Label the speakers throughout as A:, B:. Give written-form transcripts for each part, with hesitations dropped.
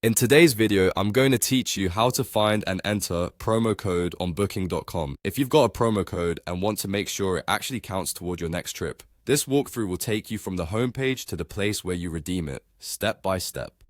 A: In today's video, I'm going to teach you how to find and enter promo code on Booking.com. If you've got a promo code and want to make sure it actually counts toward your next trip, this walkthrough will take you from the homepage to the place where you redeem it, step by step.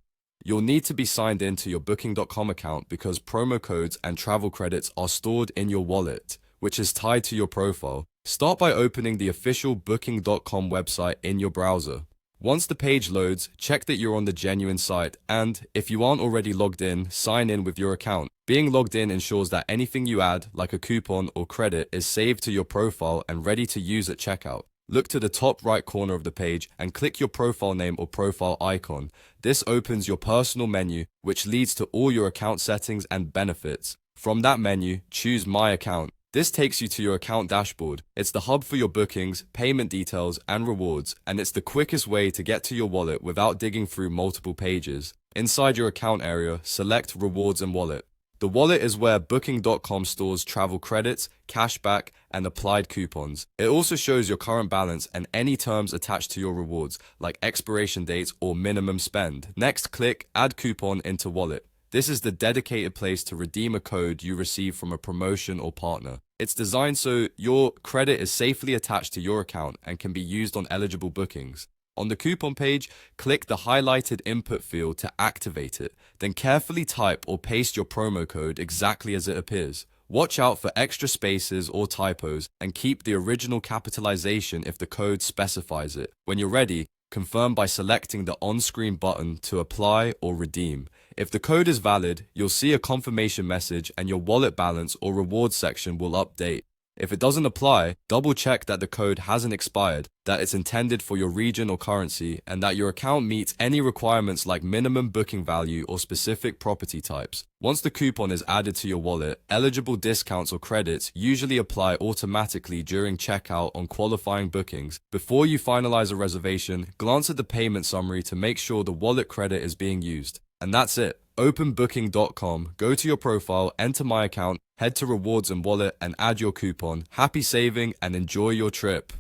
A: You'll need to be signed in to your Booking.com account because promo codes and travel credits are stored in your wallet, which is tied to your profile. Start by opening the official Booking.com website in your browser. Once the page loads, check that you're on the genuine site and, if you aren't already logged in, sign in with your account. Being logged in ensures that anything you add, like a coupon or credit, is saved to your profile and ready to use at checkout. Look to the top right corner of the page and click your profile name or profile icon. This opens your personal menu, which leads to all your account settings and benefits. From that menu, choose My Account. This takes you to your account dashboard. It's the hub for your bookings, payment details, and rewards, and it's the quickest way to get to your wallet without digging through multiple pages. Inside your account area, select Rewards and Wallet. The wallet is where Booking.com stores travel credits, cashback, and applied coupons. It also shows your current balance and any terms attached to your rewards, like expiration dates or minimum spend. Next, click Add Coupon into Wallet. This is the dedicated place to redeem a code you receive from a promotion or partner. It's designed so your credit is safely attached to your account and can be used on eligible bookings. On the coupon page, click the highlighted input field to activate it. Then carefully type or paste your promo code exactly as it appears. Watch out for extra spaces or typos and keep the original capitalization if the code specifies it. When you're ready, confirm by selecting the on-screen button to apply or redeem. If the code is valid, you'll see a confirmation message and your wallet balance or rewards section will update. If it doesn't apply, double check that the code hasn't expired, that it's intended for your region or currency, and that your account meets any requirements like minimum booking value or specific property types. Once the coupon is added to your wallet, eligible discounts or credits usually apply automatically during checkout on qualifying bookings. Before you finalize a reservation, glance at the payment summary to make sure the wallet credit is being used. And that's it. Open Booking.com, go to your profile, enter My Account, head to Rewards and Wallet, and add your coupon. Happy saving and enjoy your trip.